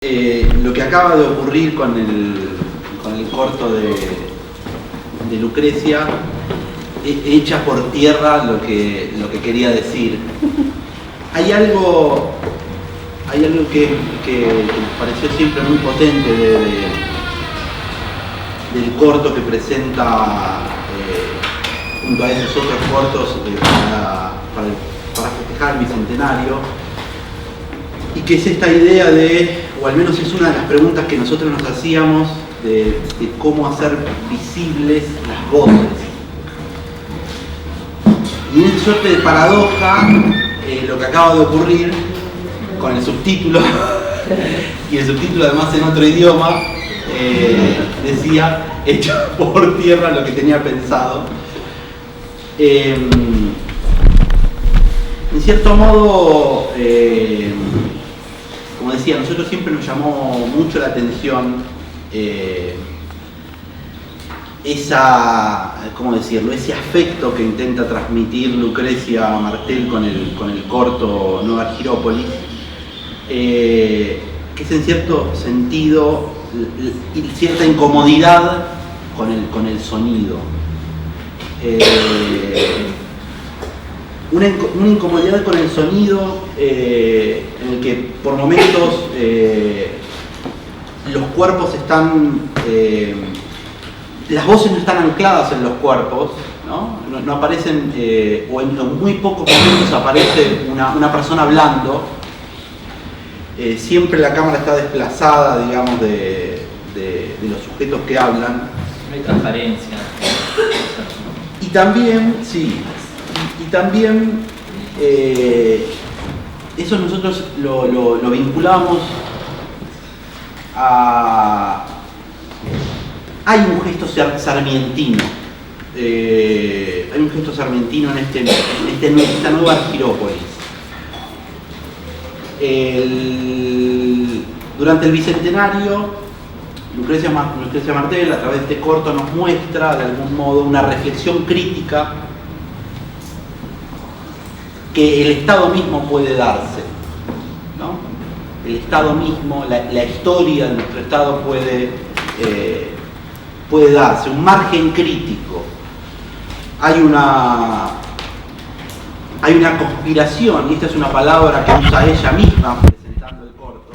Lo que acaba de ocurrir con el corto de Lucrecia echa por tierra lo que quería decir. Hay algo que nos pareció siempre muy potente del corto que presenta junto a esos otros cortos para festejar el bicentenario, y que es esta idea de, o al menos es una de las preguntas que nosotros nos hacíamos, de cómo hacer visibles las voces. Y en esa suerte de paradoja, lo que acaba de ocurrir con el subtítulo, y el subtítulo además en otro idioma, decía, hecho por tierra lo que tenía pensado. En cierto modo, como decía, a nosotros siempre nos llamó mucho la atención ¿cómo decirlo? Ese afecto que intenta transmitir Lucrecia Martel con el corto Nueva Argirópolis, que es en cierto sentido cierta incomodidad con el sonido. Una incomodidad con el sonido en el que por momentos los cuerpos están, las voces no están ancladas en los cuerpos, no aparecen, o en muy pocos momentos aparece una persona hablando. Siempre la cámara está desplazada, digamos, de los sujetos que hablan. No hay transparencia. Y también, sí, y también eso nosotros lo vinculamos a... Hay un gesto sarmientino. Hay un gesto sarmientino en esta nueva Argirópolis. Durante el bicentenario, Lucrecia Martel, a través de este corto, nos muestra de algún modo una reflexión crítica que el Estado mismo puede darse, ¿no? El Estado mismo, la historia de nuestro Estado puede darse, un margen crítico. Hay una conspiración, y esta es una palabra que usa ella misma presentando el corto.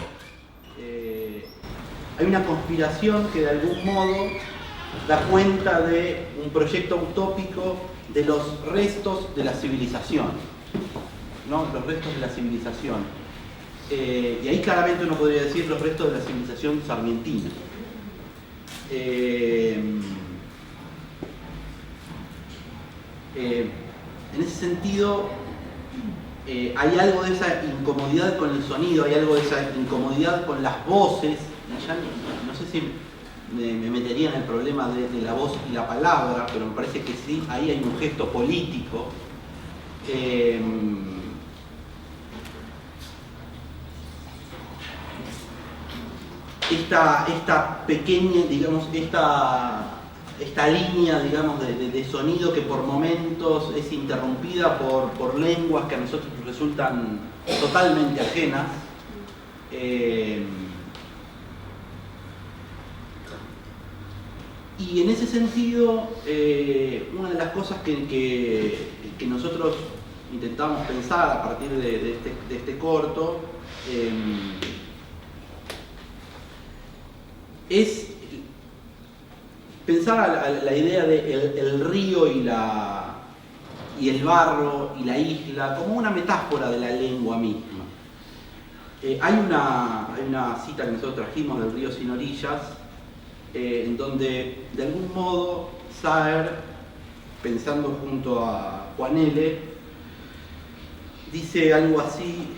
Hay una conspiración que de algún modo da cuenta de un proyecto utópico de los restos de la civilización, ¿no? Los restos de la civilización. Y ahí claramente uno podría decir los restos de la civilización sarmientina. En ese sentido, hay algo de esa incomodidad con el sonido, hay algo de esa incomodidad con las voces. Ya no sé si me metería en el problema de la voz y la palabra, pero me parece que sí, ahí hay un gesto político. Esta pequeña, digamos, esta línea, digamos, de sonido que por momentos es interrumpida por lenguas que a nosotros resultan totalmente ajenas. Y en ese sentido, una de las cosas que nosotros intentamos pensar a partir de este corto es pensar la idea de el río y el barro y la isla como una metáfora de la lengua misma. Hay una cita que nosotros trajimos del Río sin orillas, en donde de algún modo Saer, pensando junto a Juan L., dice algo así,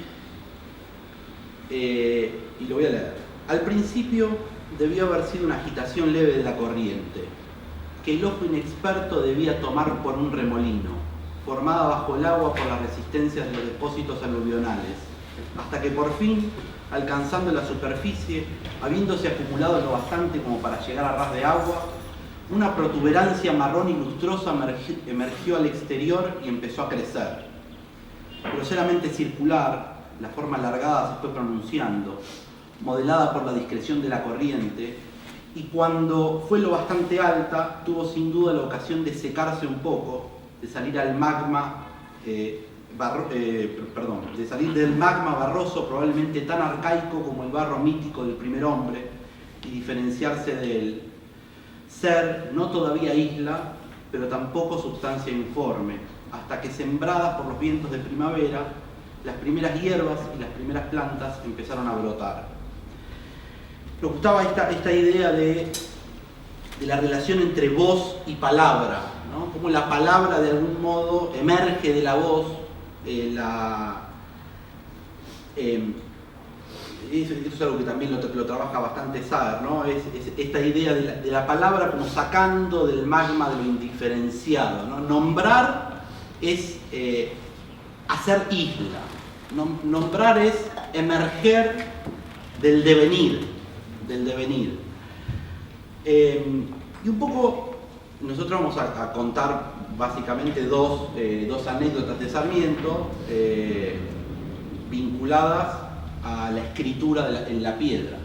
y lo voy a leer. Al principio debió haber sido una agitación leve de la corriente, que el ojo inexperto debía tomar por un remolino, formada bajo el agua por las resistencias de los depósitos aluvionales, hasta que por fin, alcanzando la superficie, habiéndose acumulado lo bastante como para llegar a ras de agua, una protuberancia marrón y lustrosa emergió al exterior y empezó a crecer. Groseramente circular, la forma alargada se fue pronunciando, modelada por la discreción de la corriente, y cuando fue lo bastante alta, tuvo sin duda la ocasión de secarse un poco, de salir al magma, de salir del magma barroso, probablemente tan arcaico como el barro mítico del primer hombre, y diferenciarse del ser, no todavía isla, pero tampoco sustancia informe, hasta que, sembradas por los vientos de primavera, las primeras hierbas y las primeras plantas empezaron a brotar. Me gustaba esta idea de la relación entre voz y palabra, ¿no? Cómo la palabra de algún modo emerge de la voz, esto es algo que también lo trabaja bastante Saer, ¿no? Es esta idea de la palabra como sacando del magma de lo indiferenciado, ¿no? Nombrar es hacer isla, nombrar es emerger del devenir. Y un poco nosotros vamos a contar básicamente dos anécdotas de Sarmiento vinculadas a la escritura en la piedra.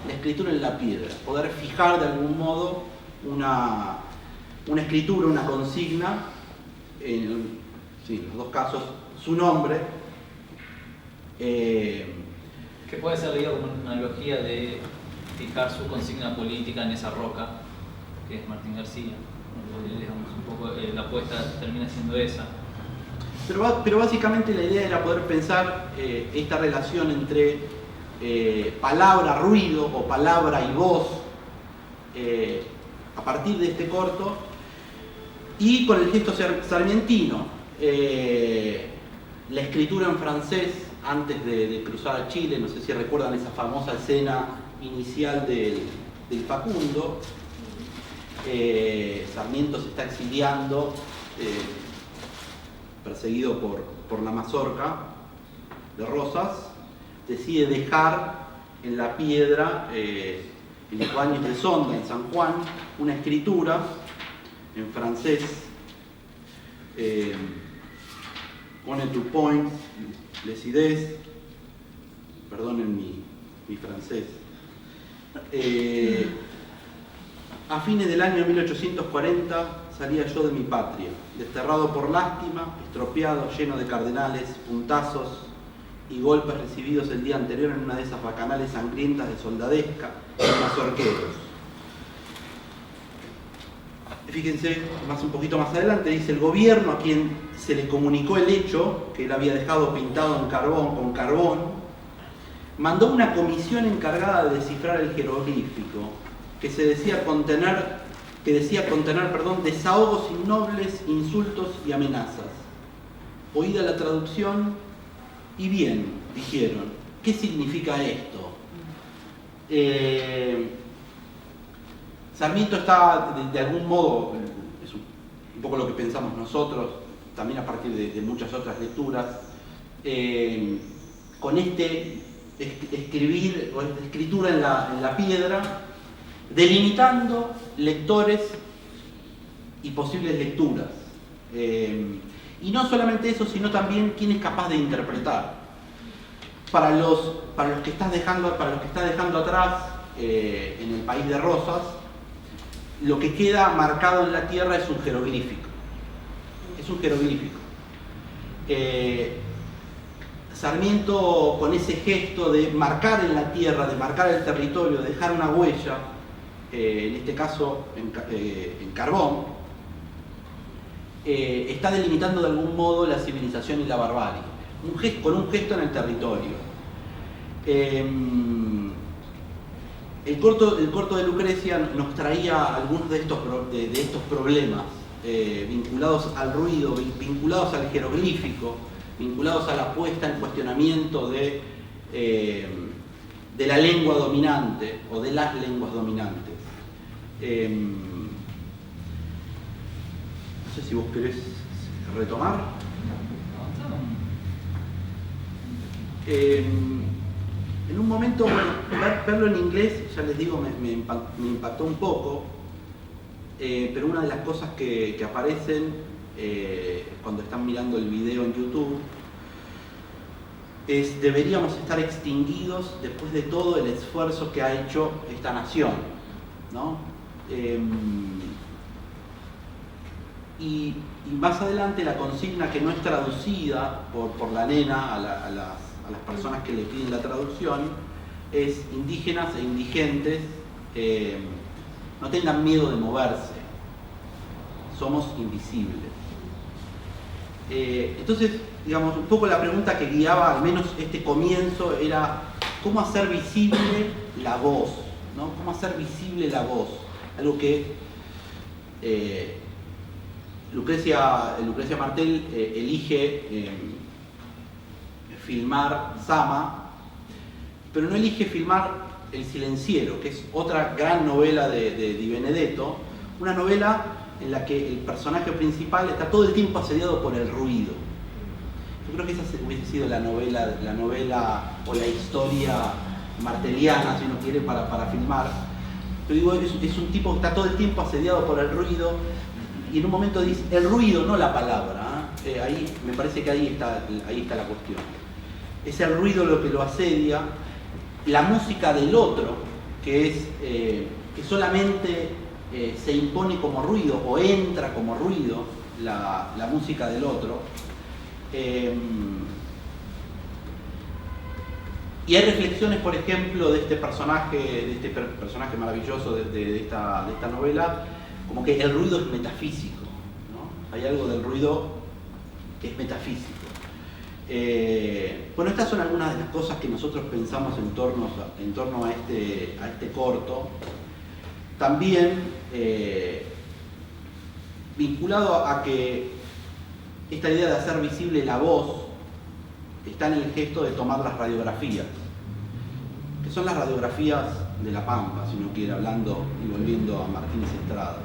La escritura en la piedra, poder fijar de algún modo una escritura, una consigna, en los dos casos su nombre. Que puede ser leído como una analogía de fijar su consigna política en esa roca, que es Martín García. Digamos, un poco la apuesta termina siendo esa. Pero básicamente la idea era poder pensar esta relación entre palabra, ruido o palabra y voz a partir de este corto, y con el gesto sarmientino, la escritura en francés antes de cruzar a Chile. No sé si recuerdan esa famosa escena inicial del Facundo. Sarmiento se está exiliando, perseguido por la mazorca de Rosas, decide dejar en la piedra, en los baños de Sonda, en San Juan, una escritura en francés, pone tu point, les perdonen mi francés. A fines del año 1840 salía yo de mi patria, desterrado por lástima, estropeado, lleno de cardenales, puntazos y golpes recibidos el día anterior en una de esas bacanales sangrientas de soldadesca y mazorqueros. Fíjense, un poquito más adelante, dice: el gobierno, a quien se le comunicó el hecho, que él había dejado pintado con carbón, mandó una comisión encargada de descifrar el jeroglífico, que decía contener desahogos innobles, insultos y amenazas. Oída la traducción, y bien, dijeron, ¿qué significa esto? Sarmiento está, de algún modo, es un poco lo que pensamos nosotros, también a partir de muchas otras lecturas, con escribir o esta escritura en la piedra, delimitando lectores y posibles lecturas. Y no solamente eso, sino también quién es capaz de interpretar. Para los que está dejando atrás en el país de Rosas, lo que queda marcado en la tierra es un jeroglífico. Sarmiento, con ese gesto de marcar en la tierra, de marcar el territorio, de dejar una huella, en este caso en carbón, está delimitando de algún modo la civilización y la barbarie, con un gesto en el territorio. El corto de Lucrecia nos traía algunos de estos problemas vinculados al ruido, vinculados al jeroglífico, vinculados a la puesta en cuestionamiento de la lengua dominante o de las lenguas dominantes. No sé si vos querés retomar. En un momento, verlo en inglés, ya les digo, me impactó un poco, pero una de las cosas que aparecen cuando están mirando el video en YouTube deberíamos estar extinguidos después de todo el esfuerzo que ha hecho esta nación, ¿no? Y más adelante la consigna, que no es traducida por la nena a las personas que le piden la traducción, es: indígenas e indigentes, no tengan miedo de moverse, somos invisibles. Entonces, digamos, un poco la pregunta que guiaba al menos este comienzo era cómo hacer visible la voz, ¿no? Cómo hacer visible la voz, algo que Lucrecia Martel elige filmar Sama, pero no elige filmar El silenciero, que es otra gran novela de Di Benedetto, una novela en la que el personaje principal está todo el tiempo asediado por el ruido. Yo creo que esa hubiese sido la novela o la historia marteliana, si uno quiere, para filmar. Pero digo, es un tipo que está todo el tiempo asediado por el ruido, y en un momento dice el ruido, no la palabra. Ahí me parece que ahí está la cuestión. Es el ruido lo que lo asedia, la música del otro, que solamente se impone como ruido o entra como ruido, la música del otro. Y hay reflexiones, por ejemplo, de este personaje maravilloso de esta novela, como que el ruido es metafísico, ¿no? Hay algo del ruido que es metafísico. Bueno, estas son algunas de las cosas que nosotros pensamos en torno a este corto. También vinculado a que esta idea de hacer visible la voz está en el gesto de tomar las radiografías, que son las radiografías de La Pampa, si uno quiere, hablando y volviendo a Martínez Estrada,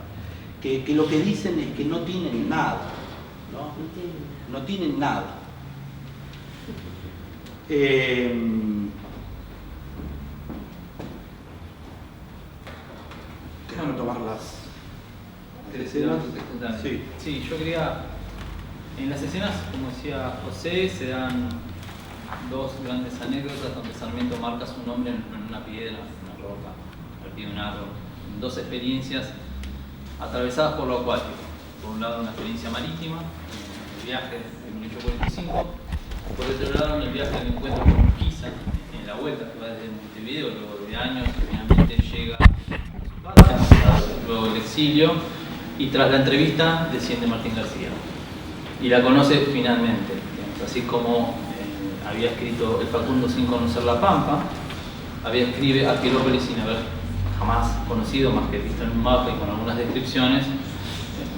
que lo que dicen es que no tienen nada, ¿no? No tienen nada. Déjame tomar las escenas. Sí, yo quería, en las escenas, como decía José, se dan dos grandes anécdotas donde Sarmiento marca su nombre en una piedra, en una roca, al pie de un árbol. Dos experiencias atravesadas por lo acuático. Por un lado, una experiencia marítima, el viaje de 1845. Por otro lado, en el viaje del encuentro con Urquiza, en la vuelta que va desde Montevideo, luego de años, finalmente llega a su patria, luego del exilio, y tras la entrevista desciende Martín García. Y la conoce finalmente, digamos, así como había escrito el Facundo sin conocer La Pampa, escribe Arquilópolis sin haber jamás conocido, más que visto en un mapa y con algunas descripciones,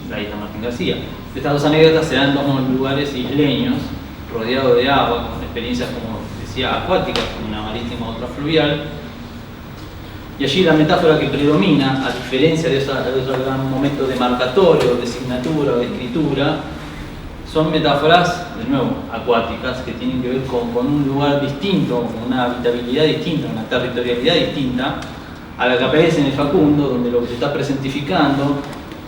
la isla Martín García. Estas dos anécdotas se dan en dos lugares isleños, rodeado de agua, con experiencias, como decía, acuáticas, una marítima, otra fluvial. Y allí la metáfora que predomina, a diferencia de otro gran momento de marcatorio, de signatura o de escritura, son metáforas, de nuevo, acuáticas, que tienen que ver con un lugar distinto, con una habitabilidad distinta, una territorialidad distinta a la que aparece en el Facundo, donde lo que se está presentificando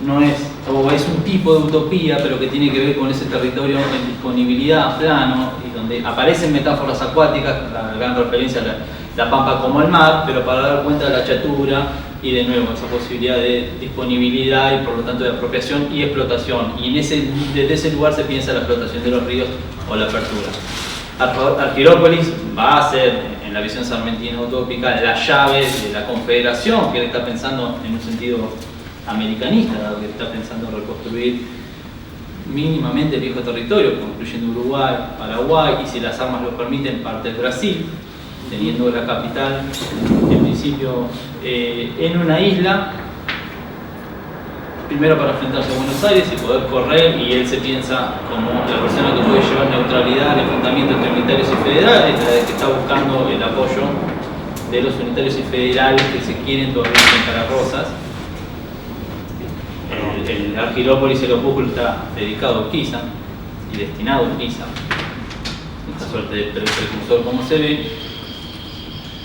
no es, o es un tipo de utopía, pero que tiene que ver con ese territorio en disponibilidad plano, y donde aparecen metáforas acuáticas, la gran referencia a la Pampa como el mar, pero para dar cuenta de la chatura y, de nuevo, esa posibilidad de disponibilidad y, por lo tanto, de apropiación y explotación. Y desde ese lugar se piensa la explotación de los ríos o la apertura. Arquilópolis va a ser, en la visión sarmentina utópica, la llave de la confederación, que él está pensando en un sentido americanista, que está pensando reconstruir mínimamente el viejo territorio, incluyendo Uruguay, Paraguay, y, si las armas lo permiten, parte del Brasil, teniendo la capital, en principio, en una isla, primero para enfrentarse a Buenos Aires y poder correr, y él se piensa como la persona que puede llevar neutralidad al enfrentamiento entre unitarios y federales, la que está buscando el apoyo de los unitarios y federales que se quieren todavía enfrentar a Rosas. El Arquilópolis, el opúsculo, está dedicado a Urquiza y destinado a Urquiza, esta suerte de precursor, como se ve.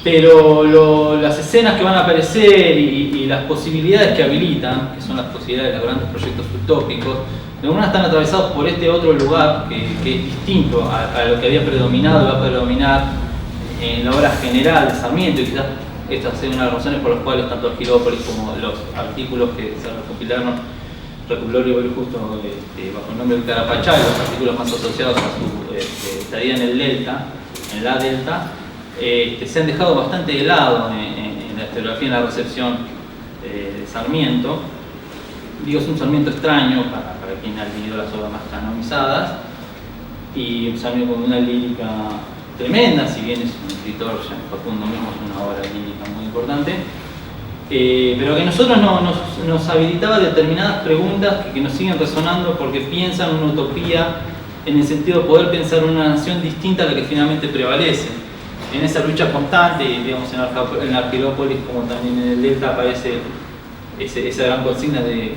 Pero las escenas que van a aparecer y las posibilidades que habilitan, que son las posibilidades de los grandes proyectos utópicos, algunas están atravesados por este otro lugar que es distinto a lo que había predominado y va a predominar en la obra general de Sarmiento, y quizás esta sea una de las razones por las cuales tanto Argirópolis como los artículos que se recopiló Oliver justo bajo el nombre del Carapachá, y los artículos más asociados a su estadía en la Delta, se han dejado bastante de lado en la historiografía, en la recepción de Sarmiento. Digo, es un Sarmiento extraño para quien ha leído las obras más canonizadas, y un Sarmiento con una lírica tremenda, si bien es un escritor, ya Facundo mismo es una obra lírica muy importante, pero que a nosotros nos habilitaba determinadas preguntas que nos siguen resonando porque piensan una utopía en el sentido de poder pensar una nación distinta a la que finalmente prevalece. En esa lucha constante, digamos, en Argirópolis como también en el Delta aparece esa gran consigna de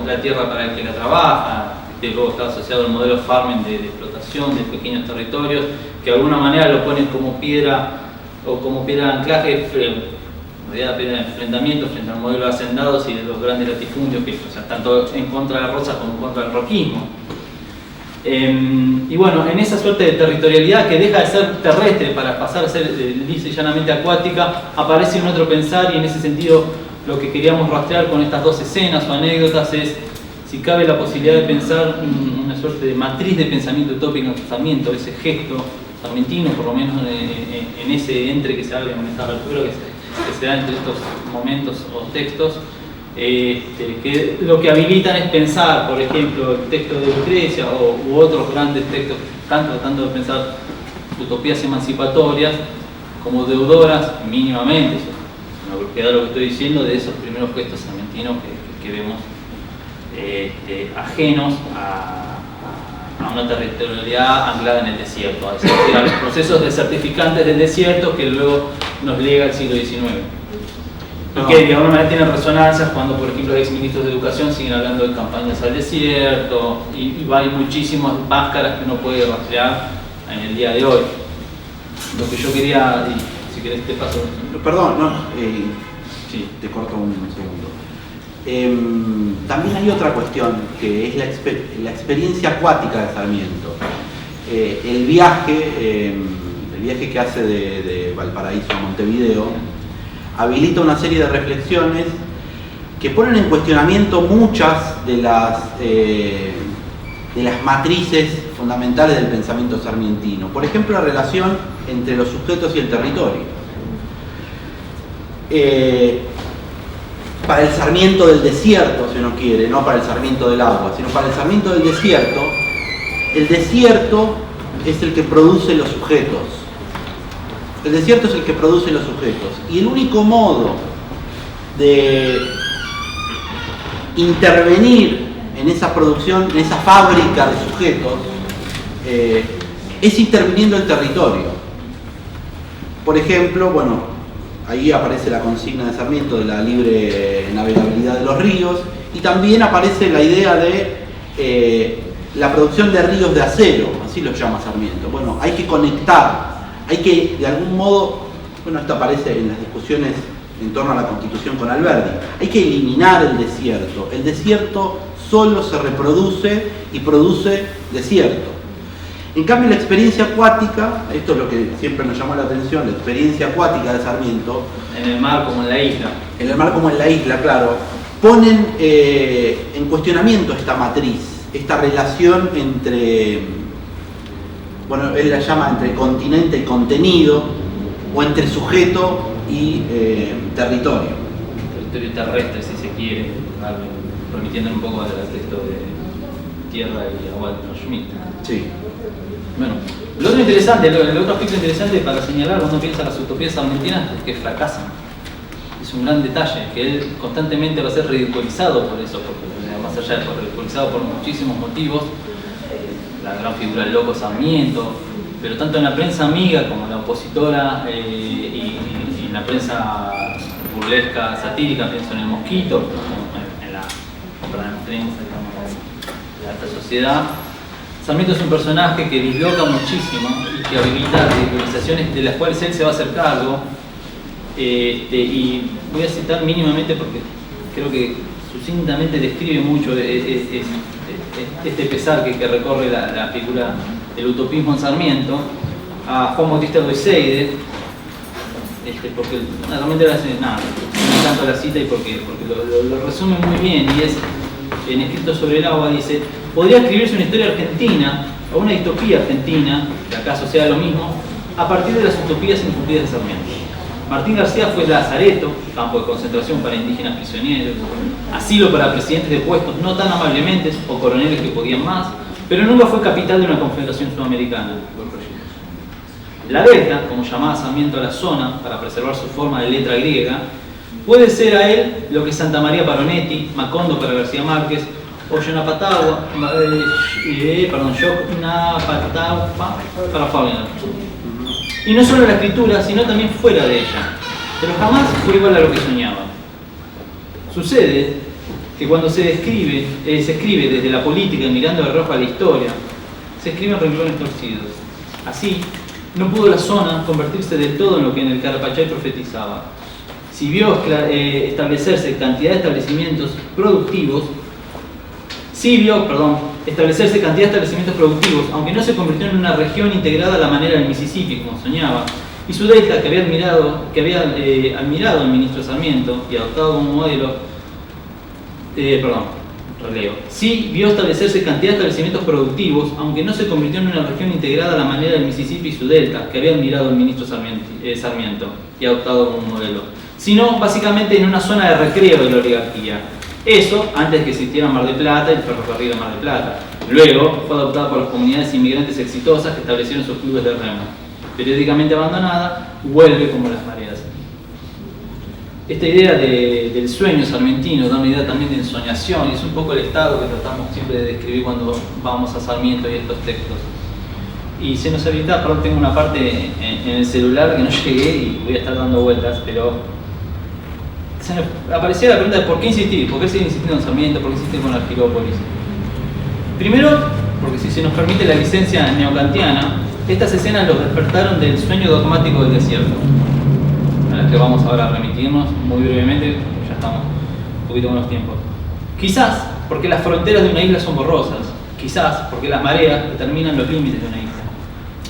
la tierra para el que la trabaja, luego está asociado al modelo farming de explotación de pequeños territorios, que de alguna manera lo ponen como piedra o como piedra de anclaje, piedra de enfrentamiento frente al modelo de hacendados y de los grandes latifundios, que, o sea, tanto en contra de Rosas como en contra del roquismo. Y bueno, en esa suerte de territorialidad que deja de ser terrestre para pasar a ser lisa y llanamente acuática, aparece un otro pensar, y en ese sentido lo que queríamos rastrear con estas dos escenas o anécdotas es si cabe la posibilidad de pensar una suerte de matriz de pensamiento utópico en Sarmiento, ese gesto sarmentino, por lo menos en ese entre que se habla, en esta apertura que se da entre estos momentos o textos, que lo que habilitan es pensar, por ejemplo, el texto de Lucrecia u otros grandes textos que están tratando de pensar utopías emancipatorias como deudoras mínimamente, una brusquedad lo que estoy diciendo, de esos primeros gestos sarmentinos que vemos ajenos a una territorialidad anclada en el desierto, es decir, a los procesos desertificantes del desierto que luego nos lega el siglo XIX. Y que de alguna manera tienen resonancias cuando, por ejemplo, los exministros de educación siguen hablando de campañas al desierto, y hay muchísimas máscaras que uno puede rastrear en el día de hoy. Lo que yo quería, y si querés te paso. Perdón, no, sí. Te corto un segundo. También hay otra cuestión, que es la experiencia acuática de Sarmiento. El viaje que hace de Valparaíso a Montevideo habilita una serie de reflexiones que ponen en cuestionamiento muchas de las matrices fundamentales del pensamiento sarmientino. Por ejemplo, la relación entre los sujetos y el territorio. Para el Sarmiento del desierto, si uno quiere, no para el Sarmiento del agua, sino para el Sarmiento del desierto, el desierto es el que produce los sujetos. El desierto es el que produce los sujetos. Y el único modo de intervenir en esa producción, en esa fábrica de sujetos, es interviniendo el territorio. Por ejemplo, bueno, ahí aparece la consigna de Sarmiento de la libre navegabilidad de los ríos, y también aparece la idea de la producción de ríos de acero, así lo llama Sarmiento. Bueno, hay que conectar, hay que de algún modo, bueno, esto aparece en las discusiones en torno a la Constitución con Alberdi, hay que eliminar el desierto. El desierto solo se reproduce y produce desierto. En cambio, la experiencia acuática, esto es lo que siempre nos llamó la atención, la experiencia acuática de Sarmiento. En el mar como en la isla. En el mar como en la isla, claro. Ponen en cuestionamiento esta matriz, esta relación entre, bueno, él la llama entre continente y contenido, o entre sujeto y territorio. Territorio terrestre, si se quiere, remitiendo un poco al texto de Tierra y Agua de Schmidt. Sí. Bueno, lo otro interesante, el otro aspecto interesante para señalar cuando piensa en las utopías sarmentinas es que fracasan. Es un gran detalle, que él constantemente va a ser ridiculizado por eso, porque más allá de ser ridiculizado por muchísimos motivos, la gran figura del loco Sarmiento, pero tanto en la prensa amiga como en la opositora y en la prensa burlesca satírica, pienso en El Mosquito, en la prensa, digamos, de la alta sociedad. Sarmiento es un personaje que disloca muchísimo y que habilita ridiculizaciones de las cuales él se va a hacer cargo. Y voy a citar mínimamente porque creo que sucintamente describe mucho este pesar que recorre la figura del utopismo en Sarmiento a Juan Bautista Boisseide, porque realmente nada, me encanta la cita y porque lo resume muy bien, y es en Escrito sobre el agua, dice: podría escribirse una historia argentina o una distopía argentina, que acaso sea lo mismo, a partir de las utopías incumplidas de Sarmiento. Martín García fue lazareto, campo de concentración para indígenas prisioneros, asilo para presidentes de puestos no tan amablemente o coroneles que podían más, pero nunca fue capital de una confederación sudamericana. La delta, como llamaba Sarmiento a la zona para preservar su forma de letra griega, puede ser a él lo que Santa María para Onetti, Macondo para García Márquez, o Yonapatagua para Faulkner. Y no solo en la escritura, sino también fuera de ella, pero jamás fue igual a lo que soñaba. Sucede que cuando se escribe desde la política y mirando de rojo a la historia, se escriben renglones torcidos. Así, no pudo la zona convertirse del todo en lo que en el Carapachay profetizaba. Si vio establecerse cantidad de establecimientos productivos, aunque no se convirtió en una región integrada a la manera del Mississippi, como soñaba, y su delta, que había admirado el ministro Sarmiento y adoptado como modelo, sí vio establecerse cantidad de establecimientos productivos, aunque no se convirtió en una región integrada a la manera del Mississippi y su delta, que había admirado el ministro Sarmiento y adoptado como modelo, sino básicamente en una zona de recreo de la oligarquía. Eso antes de que existiera Mar del Plata y el ferrocarril de Mar del Plata. Luego fue adoptada por las comunidades inmigrantes exitosas que establecieron sus clubes de remo. Periódicamente abandonada, vuelve como las mareas. Esta idea del sueño sarmientino da una idea también de ensoñación, y es un poco el estado que tratamos siempre de describir cuando vamos a Sarmiento y a estos textos. Y se nos evita, perdón, tengo una parte en el celular que no llegué y voy a estar dando vueltas, pero se nos aparecía la pregunta de por qué insistir, por qué seguir insistiendo en Sarmiento, por qué insistir con Argirópolis. Primero, porque si se nos permite la licencia neocantiana, estas escenas los despertaron del sueño dogmático del desierto, a las que vamos ahora a remitirnos muy brevemente, porque ya estamos un poquito con los tiempos. Quizás porque las fronteras de una isla son borrosas, quizás porque las mareas determinan los límites de una isla.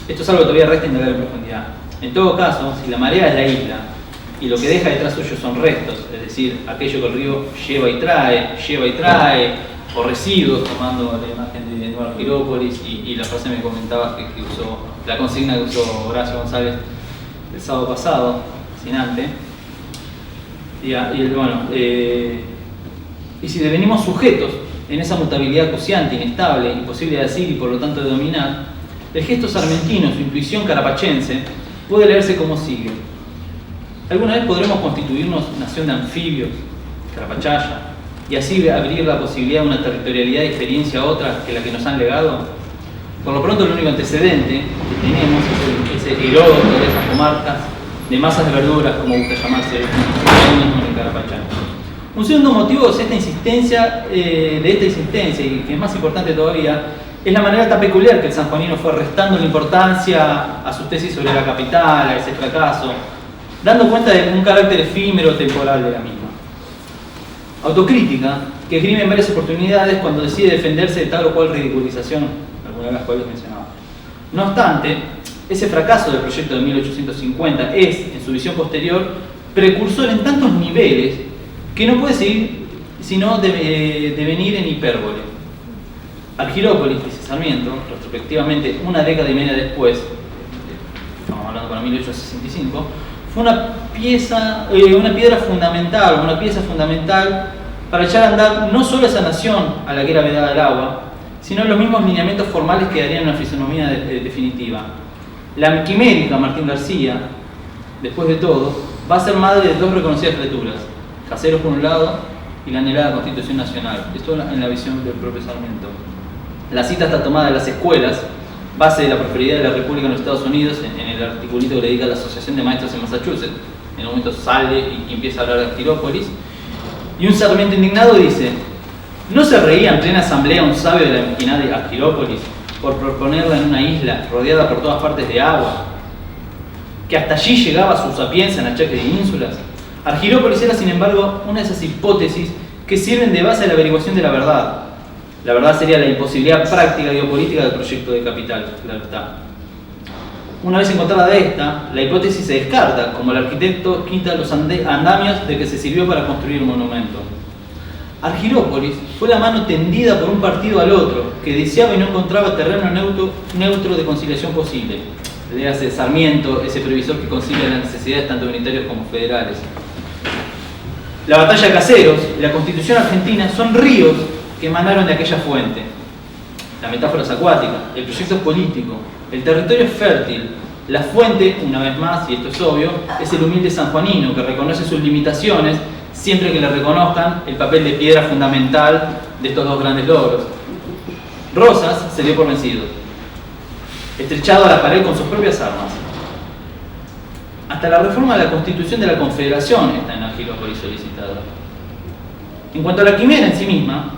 Esto es algo que todavía resta indagar en profundidad. En todo caso, si la marea es la isla y lo que deja detrás suyo son restos, es decir, aquello que el río lleva y trae, o residuos, tomando la imagen de Nueva Argirópolis y la frase me comentabas que usó, la consigna que usó Horacio González el sábado pasado, Sinante. Y si devenimos sujetos en esa mutabilidad cociante, inestable, imposible de asir y por lo tanto de dominar, el gesto sarmentino, su intuición carapachense, puede leerse como sigue. ¿Alguna vez podremos constituirnos nación de anfibios, carapachaya, y así abrir la posibilidad de una territorialidad y experiencia a otra que la que nos han legado? Por lo pronto, el único antecedente que tenemos es el Heródoto de esas comarcas, de masas de verduras, como gusta llamarse, en Carapachá. Un segundo motivo es esta insistencia, y que es más importante todavía, es la manera tan peculiar que el sanjuanino fue restando la importancia a sus tesis sobre la capital, a ese fracaso, dando cuenta de un carácter efímero temporal de la misma. Autocrítica, que esgrime en varias oportunidades cuando decide defenderse de tal o cual ridiculización, algunas de las cuales mencionaba. No obstante, ese fracaso del proyecto de 1850 es, en su visión posterior, precursor en tantos niveles que no puede seguir sino devenir en hipérbole. Argirópolis, dice Sarmiento, retrospectivamente una década y media después, estamos hablando para 1865, fue una pieza fundamental para echar a andar no solo esa nación a la que era vedada el agua, sino los mismos lineamientos formales que darían una fisonomía definitiva. La quimérica Martín García, después de todo, va a ser madre de dos reconocidas criaturas, Caseros por un lado y la anhelada Constitución Nacional. Esto en la visión del propio Sarmiento. La cita está tomada de las escuelas, base de la prosperidad de la República en los Estados Unidos, en el articulito que le dedica a la Asociación de Maestros en Massachusetts. En un momento sale y empieza a hablar de Argirópolis. Y un Sarmiento indignado dice: ¿no se reía en plena asamblea un sabio de la mezquindad de Argirópolis por proponerla en una isla rodeada por todas partes de agua, que hasta allí llegaba su sapiencia en achaque de ínsulas? Argirópolis era, sin embargo, una de esas hipótesis que sirven de base a la averiguación de la verdad. La verdad sería la imposibilidad práctica y geopolítica del proyecto de capital, claro está. Una vez encontrada esta, la hipótesis se descarta, como el arquitecto quita los andamios de que se sirvió para construir un monumento. Argirópolis fue la mano tendida por un partido al otro, que deseaba y no encontraba terreno neutro de conciliación posible. Le hace Sarmiento, ese previsor que concilia las necesidades tanto unitarias como federales. La batalla de Caseros y la Constitución argentina son ríos que emanaron de aquella fuente. La metáfora es acuática, el proyecto es político, el territorio es fértil. La fuente, una vez más, y esto es obvio, es el humilde sanjuanino que reconoce sus limitaciones siempre que le reconozcan el papel de piedra fundamental de estos dos grandes logros. Rosas se dio por vencido, estrechado a la pared con sus propias armas. Hasta la reforma de la Constitución de la Confederación está en Argirópolis solicitada. En cuanto a la quimera en sí misma,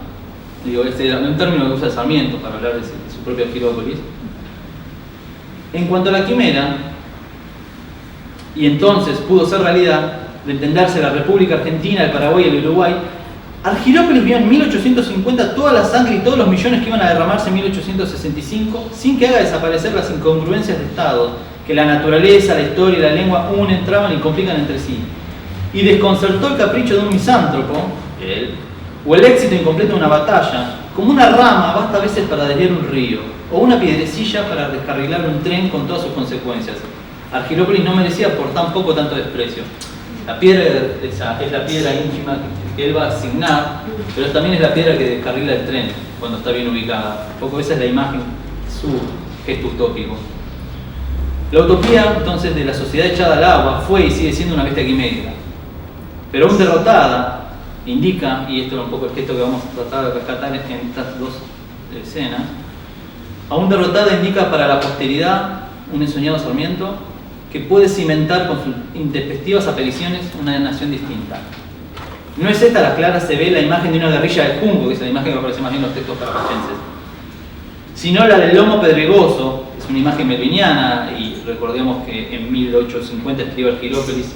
digo, este es un término que usa Sarmiento para hablar de su propia Argirópolis. En cuanto a la quimera, y entonces pudo ser realidad, de entenderse la República Argentina, el Paraguay y el Uruguay, Argirópolis vio en 1850 toda la sangre y todos los millones que iban a derramarse en 1865 sin que haga desaparecer las incongruencias de Estado que la naturaleza, la historia y la lengua unen, traban y complican entre sí. Y desconcertó el capricho de un misántropo, él, o el éxito incompleto de una batalla, como una rama basta a veces para desviar un río, o una piedrecilla para descarrilar un tren con todas sus consecuencias. Argirópolis no merecía por tan poco tanto desprecio. La piedra esa es la piedra ínfima que él va a asignar, pero también es la piedra que descarrila el tren cuando está bien ubicada. Un poco esa es la imagen, su gesto utópico. La utopía, entonces, de la sociedad echada al agua fue y sigue siendo una bestia quimérica. Pero aún derrotada, indica, y esto es un poco el gesto que vamos a tratar de rescatar en estas dos escenas, aún derrotada indica para la posteridad un ensoñado Sarmiento que puede cimentar con sus intempestivas apariciones una nación distinta. No es esta la clara, se ve la imagen de una guerrilla de Junco, que es la imagen que aparece más bien en los textos carachenses, sino la del lomo pedregoso, que es una imagen melviniana, y recordemos que en 1850 escribe Argirópolis,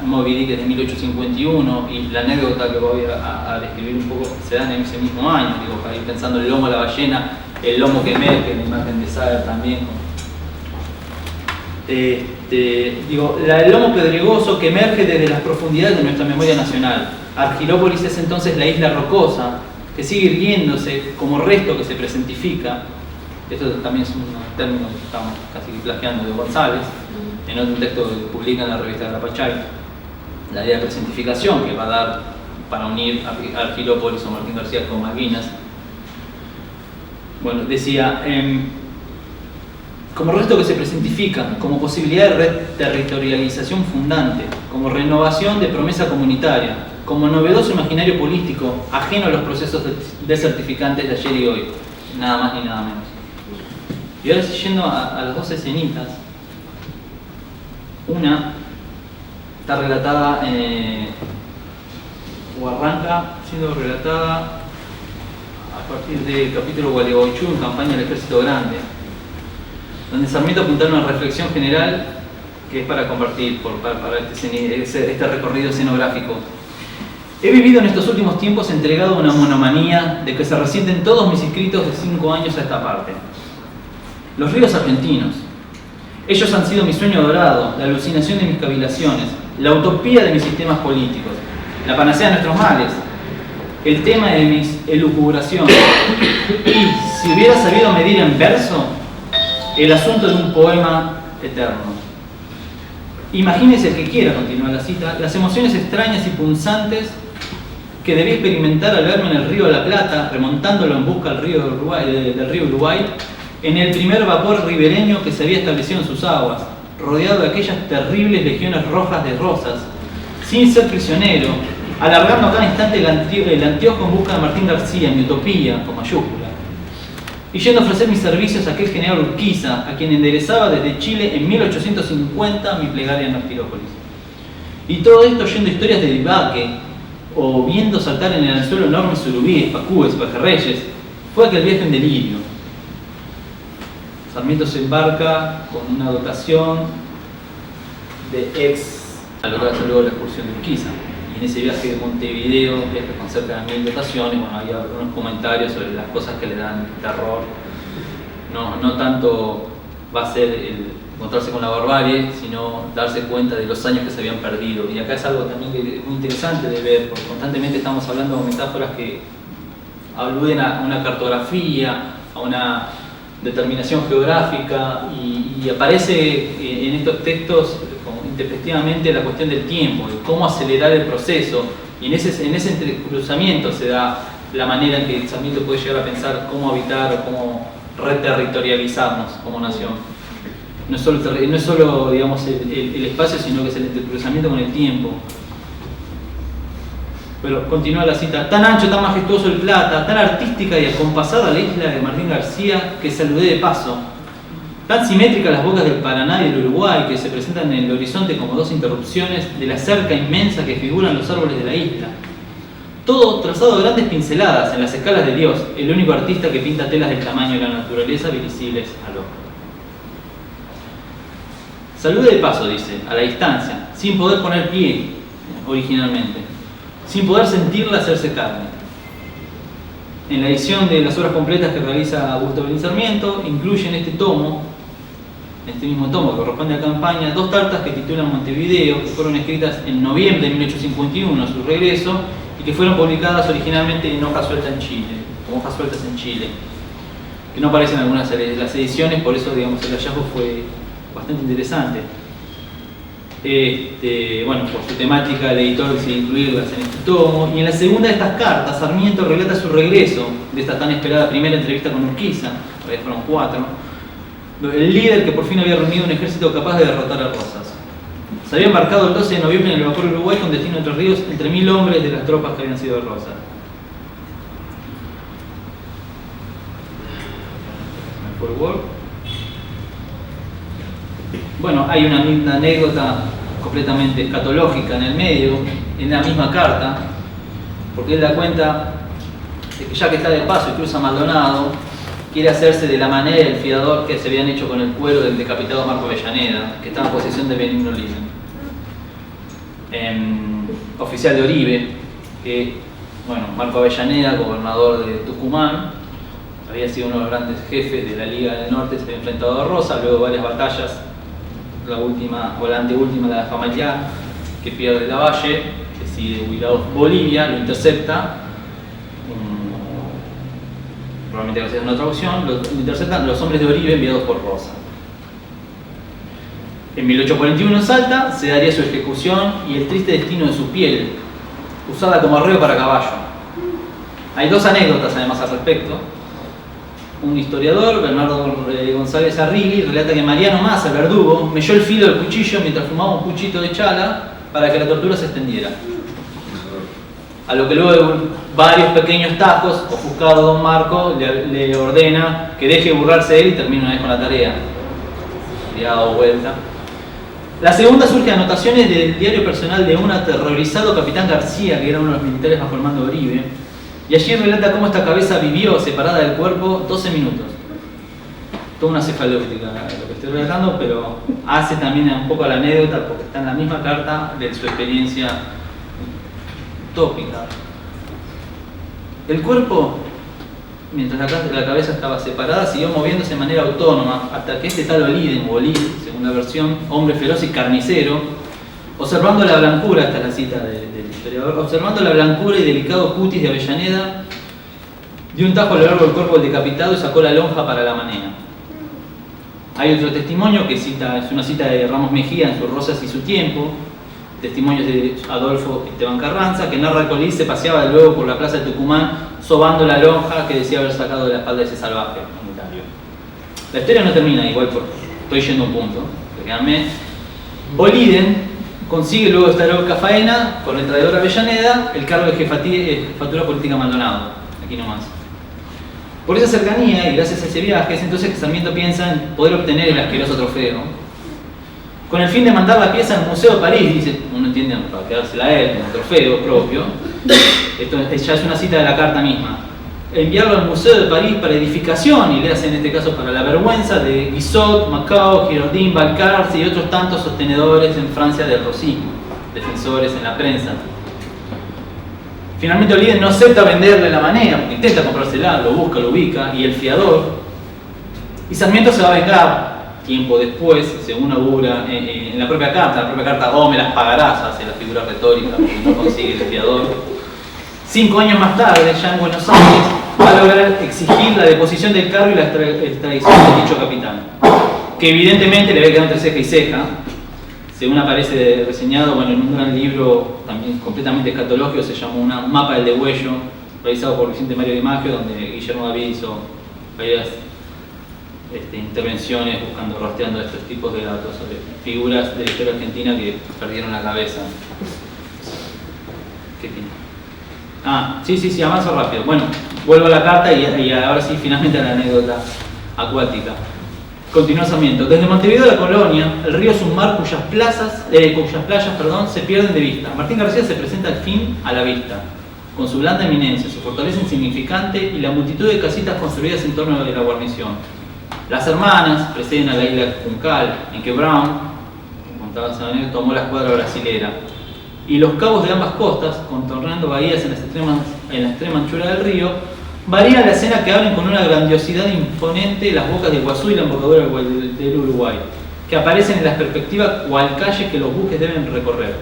Moby Dick es de 1851, y la anécdota que voy a describir un poco se da en ese mismo año, digo, para ir pensando el lomo de la ballena, el lomo que emerge, la imagen de Sager también. El lomo pedregoso que emerge desde las profundidades de nuestra memoria nacional. Argirópolis es entonces la isla rocosa que sigue irguiéndose como resto que se presentifica. Esto también es un término que estamos casi plagiando de González, en otro texto que publica en la revista Grapachay, la idea de presentificación que va a dar para unir a Argirópolis o Martín García con Malvinas. Bueno, decía, como resto que se presentifica, como posibilidad de territorialización fundante, como renovación de promesa comunitaria, como novedoso imaginario político, ajeno a los procesos desertificantes de ayer y hoy, nada más ni nada menos. Y ahora yendo a las dos escenitas, una está relatada, o arranca siendo relatada a partir del capítulo Gualeguaychú en campaña del Ejército Grande, donde Sarmiento apunta una reflexión general que es para compartir para este recorrido escenográfico. He vivido en estos últimos tiempos entregado a una monomanía de que se resienten todos mis escritos de 5 años a esta parte. Los ríos argentinos. Ellos han sido mi sueño dorado, la alucinación de mis cavilaciones, la utopía de mis sistemas políticos, la panacea de nuestros males, el tema de mis elucubraciones. Y si hubiera sabido medir en verso, el asunto de un poema eterno. Imagínese el que quiera, continúa la cita, las emociones extrañas y punzantes que debí experimentar al verme en el río de la Plata, remontándolo en busca del río Uruguay, en el primer vapor ribereño que se había establecido en sus aguas, rodeado de aquellas terribles legiones rojas de rosas, sin ser prisionero, alargando a cada instante el anteojo en busca de Martín García, mi utopía, con mayúscula, y yendo a ofrecer mis servicios a aquel general Urquiza, a quien enderezaba desde Chile en 1850 mi plegaria en Argirópolis. Y todo esto oyendo historias de Divaque, o viendo saltar en el suelo enormes surubíes, pacúes, pejerreyes. Fue aquel viaje en delirio. Sarmiento se embarca con una dotación de a lo que hace luego la excursión de Urquiza. Y en ese viaje de Montevideo, viaje con cerca de 1000 dotaciones, bueno, había algunos comentarios sobre las cosas que le dan terror. No tanto va a ser el encontrarse con la barbarie, sino darse cuenta de los años que se habían perdido. Y acá es algo también que es muy interesante de ver, porque constantemente estamos hablando de metáforas que aluden a una cartografía, a una determinación geográfica, y aparece en estos textos intempestivamente la cuestión del tiempo, de cómo acelerar el proceso, y en ese entrecruzamiento se da la manera en que Sarmiento puede llegar a pensar cómo habitar o cómo reterritorializarnos como nación. No es solo digamos, el espacio, sino que es el entrecruzamiento con el tiempo. Pero continúa la cita: tan ancho, tan majestuoso el Plata, tan artística y acompasada la isla de Martín García, que saludé de paso. Tan simétricas las bocas del Paraná y del Uruguay, que se presentan en el horizonte como dos interrupciones de la cerca inmensa que figuran los árboles de la isla. Todo trazado de grandes pinceladas en las escalas de Dios, el único artista que pinta telas del tamaño de la naturaleza visibles al ojo. Salude de paso, dice, a la distancia, sin poder poner pie originalmente, sin poder sentirla hacerse carne. En la edición de las obras completas que realiza Augusto Belín Sarmiento, incluye en este mismo tomo que corresponde a campaña, 2 cartas que titulan Montevideo, que fueron escritas en noviembre de 1851, a su regreso, y que fueron publicadas originalmente en hojas sueltas en Chile, como hojas sueltas en Chile, que no aparecen en algunas de las ediciones, por eso digamos, el hallazgo fue bastante interesante. Bueno, por su temática el editor decide incluirlas en este tomo, y en la segunda de estas cartas Sarmiento relata su regreso de esta tan esperada primera entrevista con Urquiza, todavía fueron 4, el líder que por fin había reunido un ejército capaz de derrotar a Rosas. Se había embarcado el 12 de noviembre en el vapor Uruguay con destino a Entre Ríos entre 1000 hombres de las tropas que habían sido de Rosas. Bueno, hay una anécdota completamente escatológica en el medio, en la misma carta, porque él da cuenta de que ya que está de paso y cruza Maldonado, quiere hacerse de la manera del fiador que se habían hecho con el cuero del decapitado Marco Avellaneda, que estaba en posesión de Benigno Linen, oficial de Oribe, que, bueno, Marco Avellaneda, gobernador de Tucumán, había sido uno de los grandes jefes de la Liga del Norte, se había enfrentado a Rosa, luego de varias batallas, la última, o la anteúltima, la de Famaillá, que pierde Lavalle, decide huir a Bolivia, lo intercepta, probablemente gracias a una traducción, lo interceptan los hombres de Oribe enviados por Rosa. En 1841 en Salta se daría su ejecución y el triste destino de su piel, usada como arreo para caballo. Hay 2 anécdotas además al respecto. Un historiador, Bernardo González Arrilli, relata que Mariano Massa, el verdugo, melló el filo del cuchillo mientras fumaba un puchito de chala para que la tortura se extendiera. A lo que luego de varios pequeños tajos, ofuscado don Marco le ordena que deje de burlarse él y termine una vez con la tarea. Le ha dado vuelta. La segunda surge de anotaciones del diario personal de un aterrorizado capitán García, que era uno de los militares bajo el mando de Oribe, y allí relata cómo esta cabeza vivió separada del cuerpo 12 minutos. Toda una cefalóptica lo que estoy relatando, pero hace también un poco la anécdota porque está en la misma carta de su experiencia utópica. El cuerpo, mientras la cabeza estaba separada, siguió moviéndose de manera autónoma hasta que este tal Oliden, o Olid, según la versión, hombre feroz y carnicero, observando la blancura, esta es la cita del historiador, observando la blancura y delicado cutis de Avellaneda, dio un tajo a lo largo del cuerpo del decapitado y sacó la lonja para la manera. Hay otro testimonio que cita, es una cita de Ramos Mejía en sus Rosas y su tiempo, testimonios de Adolfo Esteban Carranza, que narra que Olid se paseaba de nuevo por la plaza de Tucumán sobando la lonja que decía haber sacado de la espalda de ese salvaje unitario. La historia no termina, igual estoy yendo a un punto, créanme. Oliden consigue luego de esta loca faena, con el traidor Avellaneda, el cargo de jefatura política Maldonado, aquí nomás. Por esa cercanía y gracias a ese viaje es entonces que Sarmiento piensa en poder obtener el asqueroso trofeo, con el fin de mandar la pieza al Museo de París, dice, uno entiende, para quedársela a él como trofeo propio. Esto ya es una cita de la carta misma. Enviarlo al Museo de París para edificación, y le hace en este caso para la vergüenza de Guizot, Macao, Girardin, Balcarce y otros tantos sostenedores en Francia del rosismo, defensores en la prensa Finalmente Oliden no acepta venderle la manera, porque intenta comprársela, lo busca, lo ubica, y el fiador. Y Sarmiento se va a vengar tiempo después, según augura en la propia carta, o me las pagarás, hace la figura retórica, porque no consigue el fiador. 5 años más tarde, ya en Buenos Aires, va a lograr exigir la deposición del cargo y la extradición de dicho capitán, que evidentemente le había quedado entre ceja y ceja, según aparece reseñado en un gran libro también completamente escatológico, se llamó Un mapa del degüello, realizado por Vicente Mario Di Maggio, donde Guillermo David hizo varias intervenciones rastreando estos tipos de datos sobre figuras de la historia argentina que perdieron la cabeza. ¿Qué tiene? Sí, avanzo rápido. Bueno, vuelvo a la carta y ahora sí, finalmente a la anécdota acuática. Continúa Sarmiento. Desde Montevideo a la Colonia, el río es un mar cuyas playas se pierden de vista. Martín García se presenta al fin a la vista, con su blanda eminencia, su fortaleza insignificante y la multitud de casitas construidas en torno de la guarnición. Las hermanas preceden a la isla Juncal, en que Brown, contaba Sabanero, tomó la escuadra brasilera. Y los cabos de ambas costas, contornando bahías en la extrema anchura del río, varía la escena que abren con una grandiosidad imponente las bocas de Iguazú y la embocadura del Uruguay, que aparecen en la perspectiva cual calle que los buques deben recorrer.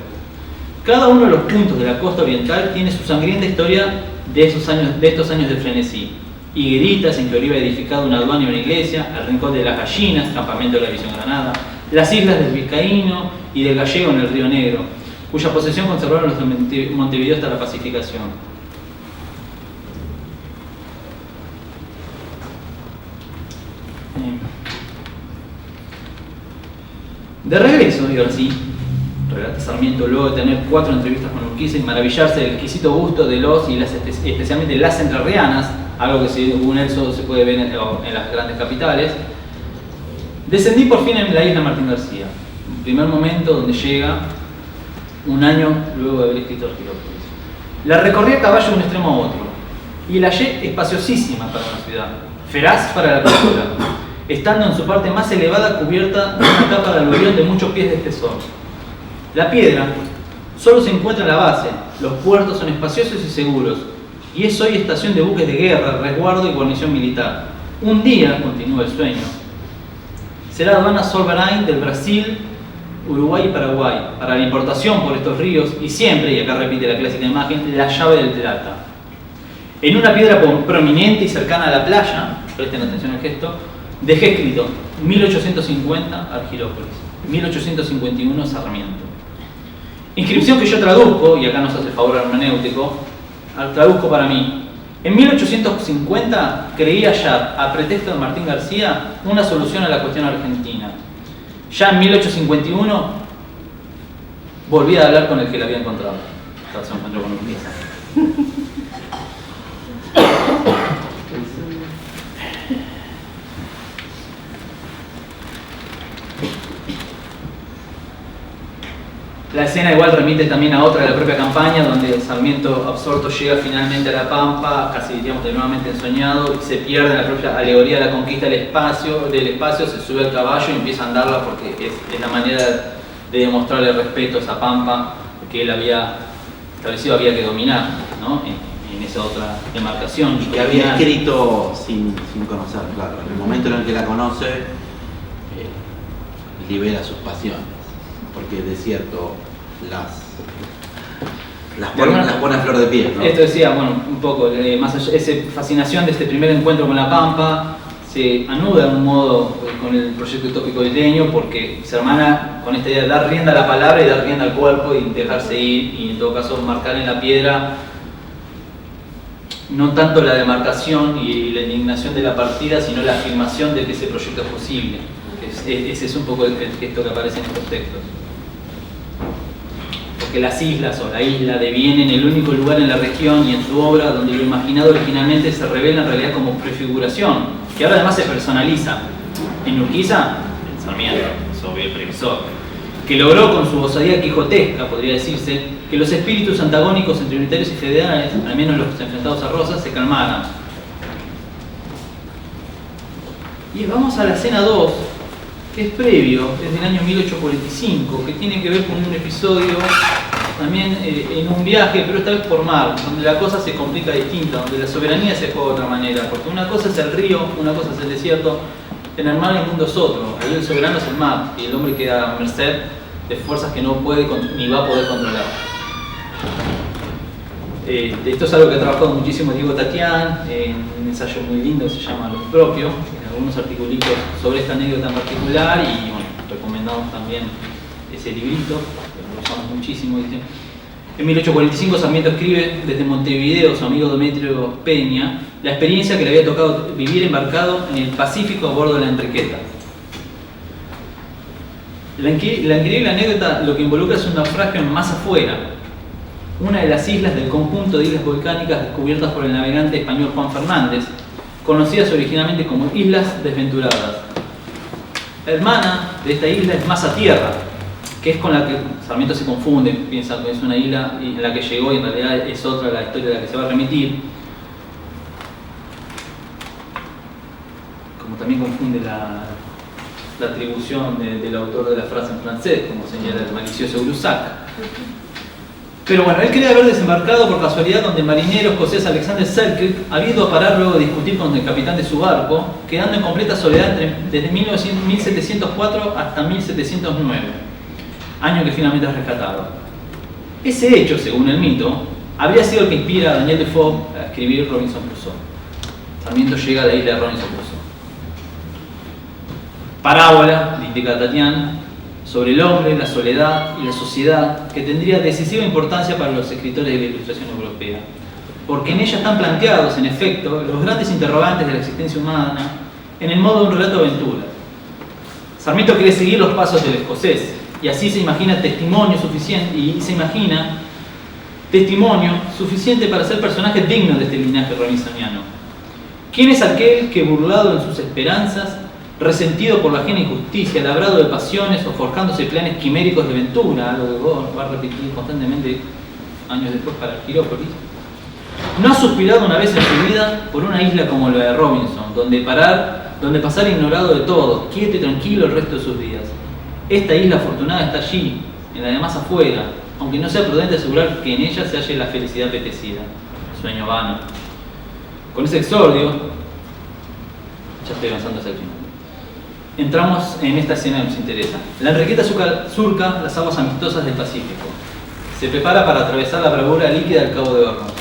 Cada uno de los puntos de la costa oriental tiene su sangrienta historia de estos años de frenesí. Higueritas, en que Oliva ha edificado una aduana y una iglesia, el Rincón de las Gallinas, campamento de la División Granada, las islas del Vizcaíno y del Gallego en el Río Negro, cuya posesión conservaron los de Montevideo hasta la pacificación. De regreso, y ahora sí, relata Sarmiento luego de tener 4 entrevistas con Urquiza y maravillarse del exquisito gusto de los y las especialmente las entrerrianas, algo que según él solo se puede ver en las grandes capitales. Descendí por fin en la isla Martín García, el primer momento donde llega un año luego de haber escrito Arquilópolis. La recorrí a caballo de un extremo a otro y la hallé espaciosísima para una ciudad, feraz para la cultura, estando en su parte más elevada cubierta de una capa de aluvión de muchos pies de espesor. La piedra solo se encuentra en la base, los puertos son espaciosos y seguros, y es hoy estación de buques de guerra, resguardo y guarnición militar. Un día, continúa el sueño, será aduana Soberane del Brasil, Uruguay y Paraguay, para la importación por estos ríos, y siempre, y acá repite la clásica imagen, la llave del Plata. En una piedra prominente y cercana a la playa, presten atención al gesto, dejé escrito 1850 Argilópolis, 1851 Sarmiento. Inscripción que yo traduzco, y acá nos hace el favor hermenéutico, traduzco para mí. En 1850 creí hallar, a pretexto de Martín García, una solución a la cuestión argentina. Ya en 1851 volví a hablar con el que la había encontrado. Se encontró con Urquiza. La escena igual remite también a otra de la propia campaña, donde Sarmiento absorto llega finalmente a La Pampa, casi digamos nuevamente ensoñado, y se pierde la propia alegoría de la conquista del espacio, se sube al caballo y empieza a andarla porque es la manera de demostrarle respeto a esa Pampa que él había establecido, había que dominar, ¿no? en esa otra demarcación. Y que había escrito sin conocer, claro. En el momento en el que la conoce, libera sus pasiones. Porque es desierto las pone a flor de piel, ¿no? Esto decía, un poco, más allá, esa fascinación de este primer encuentro con la Pampa se anuda de un modo con el proyecto utópico isleño, porque se hermana con esta idea de dar rienda a la palabra y dar rienda al cuerpo y dejarse ir, y en todo caso marcar en la piedra no tanto la demarcación y la indignación de la partida, sino la afirmación de que ese proyecto es posible. Ese es un poco el gesto que aparece en estos textos. Porque las islas o la isla devienen el único lugar en la región y en su obra donde lo imaginado originalmente se revela en realidad como prefiguración, que ahora además se personaliza. En Urquiza, en Sarmiento, es obvio el previsor, que logró con su osadía quijotesca, podría decirse, que los espíritus antagónicos entre unitarios y federales, al menos los enfrentados a Rosas, se calmaran. Y vamos a la escena 2, que es previo, es del año 1845, que tiene que ver con un episodio también en un viaje, pero esta vez por mar, donde la cosa se complica distinta, donde la soberanía se juega de otra manera, porque una cosa es el río, una cosa es el desierto, en el mar el mundo es otro, ahí el soberano es el mar, y el hombre queda a merced de fuerzas que no puede ni va a poder controlar. Esto es algo que ha trabajado muchísimo Diego Tatián en un ensayo muy lindo que se llama Lo Propio, en algunos articulitos sobre esta anécdota en particular, y bueno, recomendamos también ese librito, que lo usamos muchísimo. Dice. En 1845 Sarmiento escribe desde Montevideo, su amigo Demetrio Peña, la experiencia que le había tocado vivir embarcado en el Pacífico a bordo de la Enriqueta. La increíble anécdota lo que involucra es un naufragio en más afuera, una de las islas del conjunto de islas volcánicas descubiertas por el navegante español Juan Fernández, conocidas originalmente como Islas Desventuradas. La hermana de esta isla es Masa Tierra, que es con la que Sarmiento se confunde, piensa que es una isla en la que llegó y en realidad es otra la historia de la que se va a remitir. Como también confunde la atribución del autor de la frase en francés, como señala el malicioso Grusac. Pero bueno, él quería haber desembarcado por casualidad donde el marinero escocés Alexander Selkirk había ido a parar luego de discutir con el capitán de su barco, quedando en completa soledad desde 1704 hasta 1709, año que finalmente es rescatado. Ese hecho, según el mito, habría sido el que inspira a Daniel Defoe a escribir Robinson Crusoe. Sarmiento llega a la isla de Robinson Crusoe. Parábola, indica Tatiana, sobre el hombre, la soledad y la sociedad, que tendría decisiva importancia para los escritores de la Ilustración europea, porque en ella están planteados, en efecto, los grandes interrogantes de la existencia humana en el modo de un relato de aventura. Sarmiento quiere seguir los pasos del escocés, y así se imagina testimonio suficiente para ser personaje digno de este linaje robinsoniano. ¿Quién es aquel que, burlado en sus esperanzas, resentido por la ajena injusticia, labrado de pasiones o forjándose planes quiméricos de aventura, algo que va a repetir constantemente años después para Quirópolis, no ha suspirado una vez en su vida por una isla como la de Robinson, donde pasar ignorado de todo, quieto y tranquilo el resto de sus días? Esta isla afortunada está allí, en la de más afuera, aunque no sea prudente asegurar que en ella se halle la felicidad apetecida, sueño vano. Con ese exordio, ya estoy avanzando hacia el final. Entramos en esta escena que nos interesa. La Enriqueta surca las aguas amistosas del Pacífico. Se prepara para atravesar la bravura líquida del Cabo de Hornos.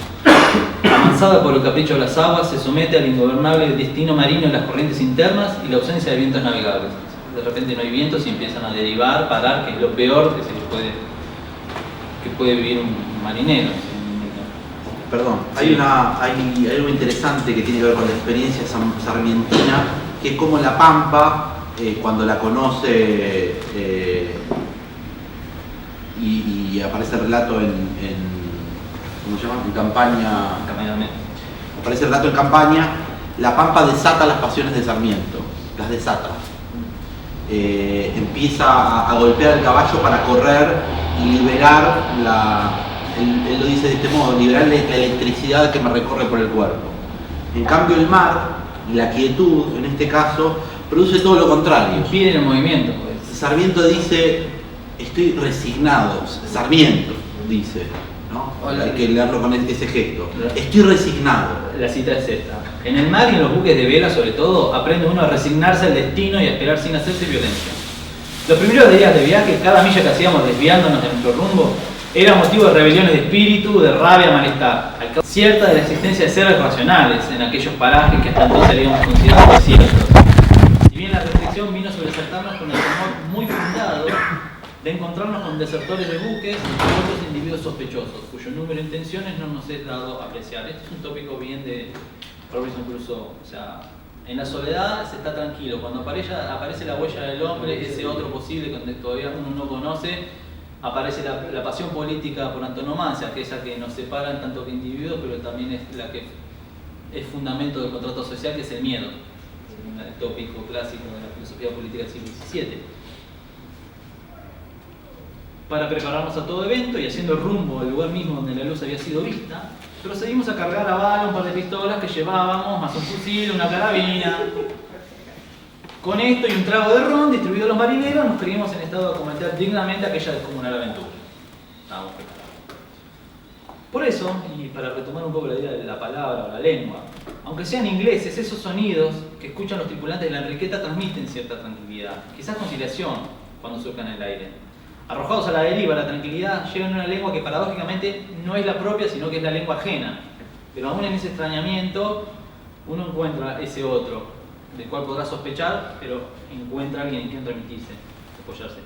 Amansada por el capricho de las aguas, se somete al ingobernable destino marino de las corrientes internas y la ausencia de vientos navegables. De repente no hay vientos y empiezan a derivar, parar, que es lo peor que puede vivir un marinero. Perdón, Sí. hay algo interesante que tiene que ver con la experiencia sarmientina, que es como la Pampa, cuando la conoce y aparece el relato ¿cómo se llama? En campaña. Aparece el relato en campaña, la Pampa desata las pasiones de Sarmiento, las desata. Empieza a golpear el caballo para correr y liberar él lo dice de este modo, liberar la electricidad que me recorre por el cuerpo. En cambio el mar y la quietud, en este caso, produce todo lo contrario. Impiden el movimiento. Pues. Sarmiento dice, estoy resignado. Sarmiento dice, ¿no? Hay que leerlo con ese gesto. Estoy resignado. La cita es esta. En el mar y en los buques de vela, sobre todo, aprende uno a resignarse al destino y a esperar sin hacerse violencia. Los primeros días de viaje, cada milla que hacíamos desviándonos de nuestro rumbo, era motivo de rebeliones de espíritu, de rabia, malestar. Cierta de la existencia de seres racionales en aquellos parajes que hasta entonces habíamos considerado desiertos. Si bien la reflexión vino a sobresaltarnos con el temor muy fundado de encontrarnos con desertores de buques y otros individuos sospechosos, cuyo número de intenciones no nos es dado apreciar. Este es un tópico bien de Robinson Crusoe. O sea, en la soledad se está tranquilo. Cuando aparece la huella del hombre, ese otro posible que todavía uno no conoce, aparece la pasión política por antonomasia, aquella que nos separa en tanto que individuos, pero también es la que es fundamento del contrato social, que es el miedo, el tópico clásico de la filosofía política del siglo XVII. Para prepararnos a todo evento y haciendo rumbo al lugar mismo donde la luz había sido vista, procedimos a cargar a bala un par de pistolas que llevábamos, más un fusil, una carabina. Con esto y un trago de ron distribuido a los marineros, nos creímos en estado de cometer dignamente aquella descomunal aventura. Estábamos preparados. Por eso, y para retomar un poco la idea de la palabra o la lengua, aunque sean ingleses, esos sonidos que escuchan los tripulantes de la Enriqueta transmiten cierta tranquilidad, quizás conciliación cuando surcan el aire. Arrojados a la deriva, la tranquilidad llega en una lengua que paradójicamente no es la propia, sino que es la lengua ajena. Pero aún en ese extrañamiento, uno encuentra ese otro, del cual podrá sospechar, pero encuentra a alguien en quien remitirse, apoyarse.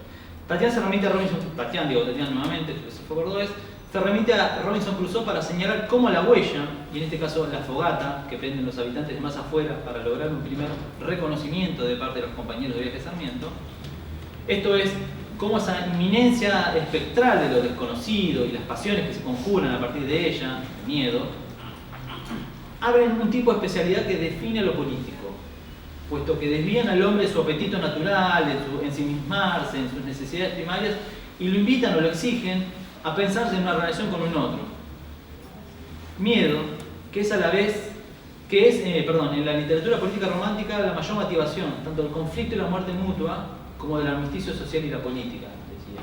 Tatiana se remite a Robinson, Tatiana nuevamente, filósofo cordobés, se remite a Robinson Crusoe para señalar cómo la huella, y en este caso la fogata que prenden los habitantes de más afuera para lograr un primer reconocimiento de parte de los compañeros de viaje Sarmiento, esto es, cómo esa inminencia espectral de lo desconocido y las pasiones que se conjuran a partir de ella, el miedo, abren un tipo de especialidad que define lo político, puesto que desvían al hombre de su apetito natural, de su ensimismarse en sus necesidades primarias y lo invitan o lo exigen a pensarse en una relación con un otro. Miedo, que es a la vez, en la literatura política romántica la mayor motivación, tanto del conflicto y la muerte mutua, como del armisticio social y la política, decía.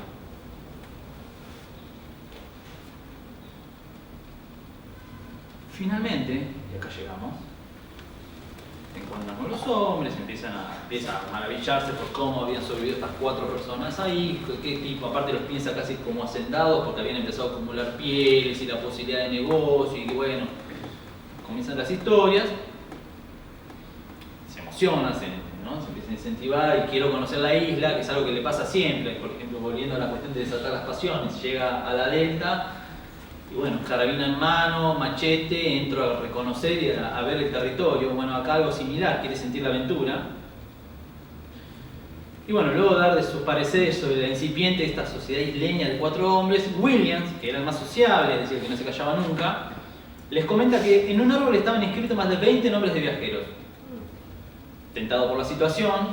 Finalmente, y acá llegamos, se encuentran con los hombres, empiezan a maravillarse por cómo habían sobrevivido estas 4 personas ahí, qué tipo, aparte los piensa casi como hacendados porque habían empezado a acumular pieles y la posibilidad de negocio y bueno, comienzan las historias, se emociona, se empieza a incentivar y quiero conocer la isla, que es algo que le pasa siempre, por ejemplo, volviendo a la cuestión de desatar las pasiones, llega a la delta y bueno, carabina en mano, machete, entro a reconocer y a ver el territorio. Bueno, acá algo similar, quiere sentir la aventura. Y bueno, luego dar de sus pareceres sobre la incipiente de esta sociedad isleña de 4 hombres, Williams, que era el más sociable, es decir, que no se callaba nunca, les comenta que en un árbol estaban escritos más de 20 nombres de viajeros. Tentado por la situación,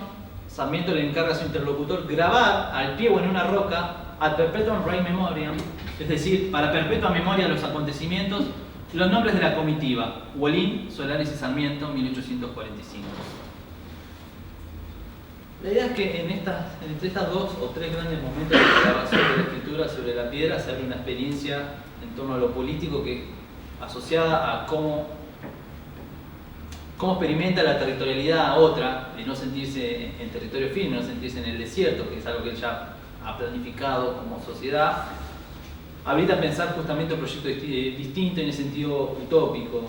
Sarmiento le encarga a su interlocutor grabar al pie o en una roca ad perpetuam rei memoriam, es decir, para perpetua memoria de los acontecimientos, los nombres de la comitiva, Huelín, Solares y Sarmiento, 1845. La idea es que entre estas 2 o 3 grandes momentos de grabación de la escritura sobre la piedra se abre una experiencia en torno a lo político que asociada a cómo experimenta la territorialidad otra, de no sentirse en territorio firme, no sentirse en el desierto, que es algo que él ya ha planificado como sociedad, habilita a pensar justamente un proyecto distinto en el sentido utópico,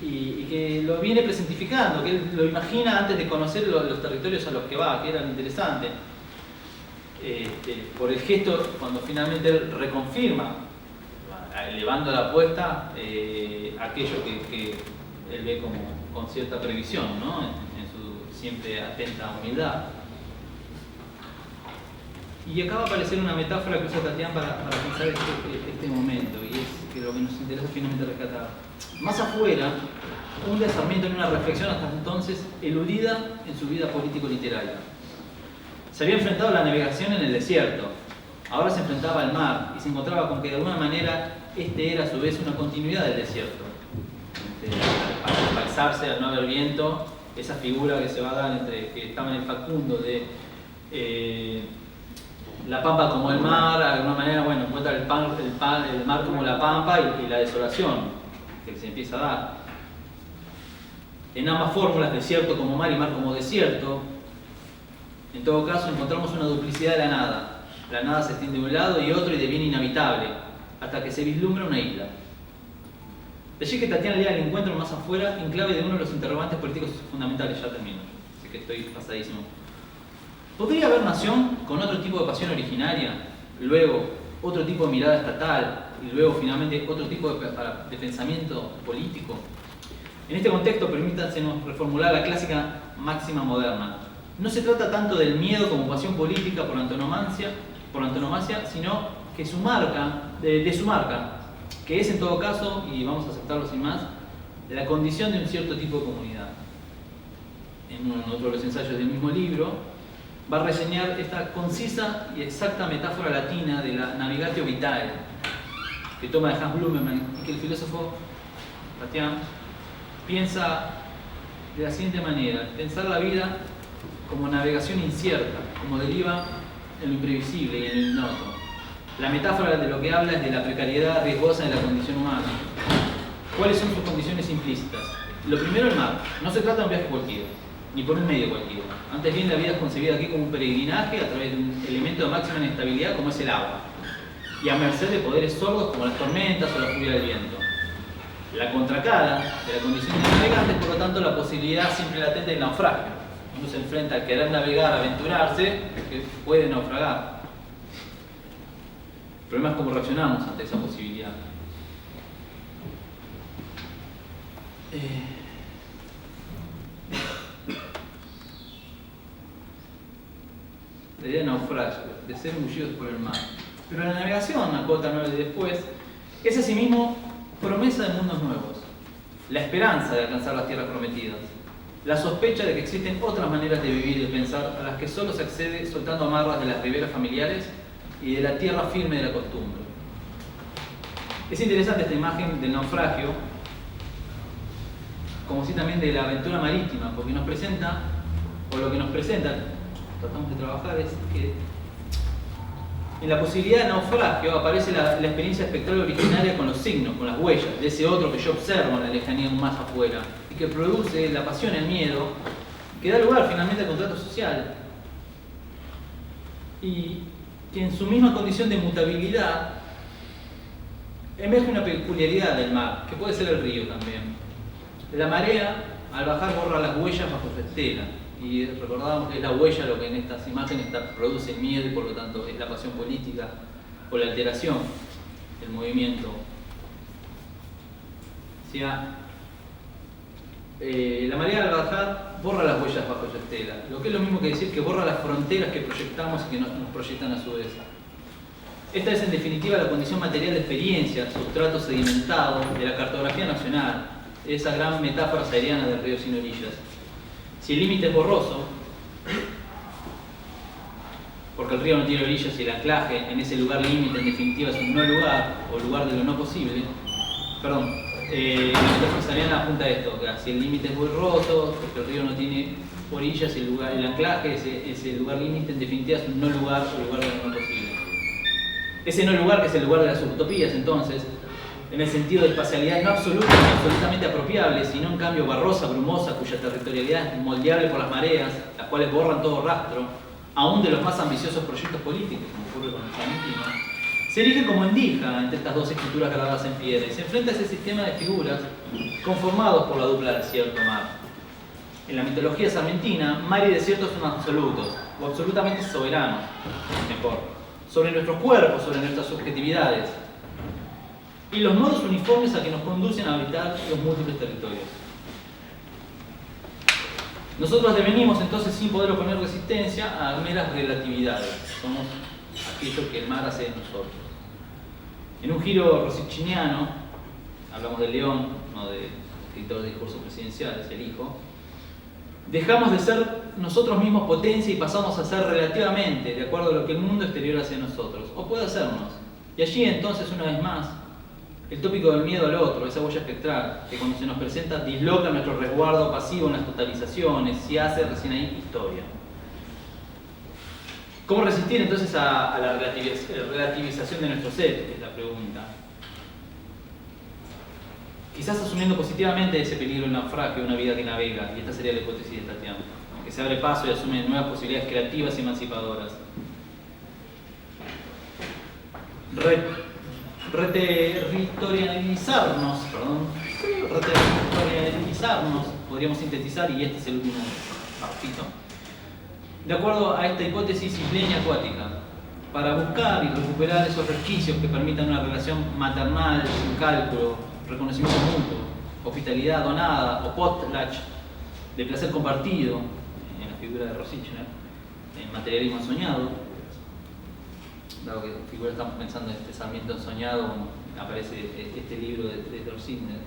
y que lo viene presentificando, que él lo imagina antes de conocer los territorios a los que va, que eran interesantes. Por el gesto, cuando finalmente él reconfirma, elevando la apuesta, aquello que él ve con cierta previsión, ¿no? en su siempre atenta humildad. Y acá va a aparecer una metáfora que usa Tatiana para pensar este momento, y es que lo que nos interesa finalmente rescatar. Más afuera, hunde a Sarmiento en una reflexión hasta entonces eludida en su vida político-literaria. Se había enfrentado a la navegación en el desierto, ahora se enfrentaba al mar y se encontraba con que de alguna manera este era a su vez una continuidad del desierto. Al alzarse, al no haber viento, esa figura que se va a dar entre que estaba en el Facundo de la pampa como el mar, de alguna manera, bueno, encuentra el mar como la pampa y la desolación que se empieza a dar. En ambas fórmulas, desierto como mar y mar como desierto, en todo caso encontramos una duplicidad de la nada. La nada se extiende de un lado y otro y deviene inhabitable, hasta que se vislumbra una isla. De allí que Tatiana lea el encuentro más afuera en clave de uno de los interrogantes políticos fundamentales. Ya termino, así que estoy pasadísimo. ¿Podría haber nación con otro tipo de pasión originaria, luego otro tipo de mirada estatal y luego finalmente otro tipo de pensamiento político? En este contexto, permítasenos reformular la clásica máxima moderna. No se trata tanto del miedo como pasión política por antonomasia, sino que de su marca, que es en todo caso, y vamos a aceptarlo sin más, la condición de un cierto tipo de comunidad. En otro de los ensayos del mismo libro, va a reseñar esta concisa y exacta metáfora latina de la navigatio vitae, que toma de Hans Blumenmann, y que el filósofo Tatiana piensa de la siguiente manera: pensar la vida como navegación incierta, como deriva en lo imprevisible y en lo ignoto. La metáfora de lo que habla es de la precariedad riesgosa de la condición humana. ¿Cuáles son sus condiciones implícitas? Lo primero, el mar. No se trata de un viaje cualquiera, ni por un medio cualquiera. Antes bien, la vida es concebida aquí como un peregrinaje a través de un elemento de máxima inestabilidad como es el agua, y a merced de poderes sordos como las tormentas o la furia del viento. La contracara de la condición de navegante es, por lo tanto, la posibilidad siempre latente del naufragio. Uno se enfrenta al querer navegar, aventurarse, que puede naufragar. El problema es cómo reaccionamos ante esa posibilidad. La idea de naufragio, de ser engullidos por el mar. Pero la navegación, acota 9 después, es asimismo promesa de mundos nuevos, la esperanza de alcanzar las tierras prometidas, la sospecha de que existen otras maneras de vivir y de pensar a las que solo se accede soltando amarras de las riberas familiares y de la tierra firme de la costumbre. Es interesante esta imagen del naufragio, como si también de la aventura marítima, porque nos presenta, o lo que nos presenta, tratamos de trabajar, es que en la posibilidad de naufragio aparece la experiencia espectral originaria con los signos, con las huellas, de ese otro que yo observo en la lejanía más afuera, y que produce la pasión, el miedo, que da lugar finalmente al contrato social, y que en su misma condición de mutabilidad emerge una peculiaridad del mar, que puede ser el río también. La marea, al bajar, borra las huellas bajo su estela. Y recordábamos que es la huella lo que en estas imágenes produce miedo y por lo tanto es la pasión política o la alteración del movimiento. O sea, la marea al bajar borra las huellas bajo su estela, lo que es lo mismo que decir que borra las fronteras que proyectamos y que nos proyectan a su vez. Esta es en definitiva la condición material de experiencia, sustrato sedimentado de la cartografía nacional, esa gran metáfora saeriana del río sin orillas. Si el límite es borroso, porque el río no tiene orillas y el anclaje en ese lugar límite en definitiva es un no lugar o lugar de lo no posible, perdón, la metáfora saeriana apunta a esto, que si el límite es borroso, porque el río no tiene orillas, el anclaje, ese lugar límite en definitiva es un no lugar o lugar de lo no posible. Ese no lugar, que es el lugar de las utopías, entonces, en el sentido de espacialidad no absoluta ni absolutamente apropiable, sino en cambio barrosa, brumosa, cuya territorialidad es moldeable por las mareas, las cuales borran todo rastro, aún de los más ambiciosos proyectos políticos, como ocurre con el salentino, se erige como endija entre estas dos escrituras grabadas en piedra y se enfrenta a ese sistema de figuras conformados por la dupla desierto-mar. En la mitología sarmentina, mar y desierto son absolutos, o absolutamente soberanos, mejor, sobre nuestros cuerpos, sobre nuestras subjetividades, y los modos uniformes a que nos conducen a habitar los múltiples territorios. Nosotros devenimos entonces, sin poder oponer resistencia, a meras relatividades. Somos aquello que el mar hace de nosotros. En un giro rosiciniano, hablamos de León, no de escritor de discursos presidenciales, el hijo, dejamos de ser nosotros mismos potencia y pasamos a ser relativamente, de acuerdo a lo que el mundo exterior hace de nosotros, o puede hacernos. Y allí entonces, una vez más, el tópico del miedo al otro, esa huella espectral, que cuando se nos presenta disloca nuestro resguardo pasivo en las totalizaciones y hace recién ahí historia. ¿Cómo resistir entonces a la relativización de nuestro ser? Es la pregunta. Quizás asumiendo positivamente ese peligro del naufragio de una vida que navega, y esta sería la hipótesis de Tatiana, que se abre paso y asume nuevas posibilidades creativas y emancipadoras. Reterritorializarnos, podríamos sintetizar, y este es el último partito, de acuerdo a esta hipótesis isleña acuática, para buscar y recuperar esos resquicios que permitan una relación maternal, sin cálculo, reconocimiento mutuo, hospitalidad donada o potlatch, de placer compartido, en la figura de Rosichner, en materialismo ensoñado. Dado que figura estamos pensando en este Sarmiento ensoñado, aparece este libro de Rosichner.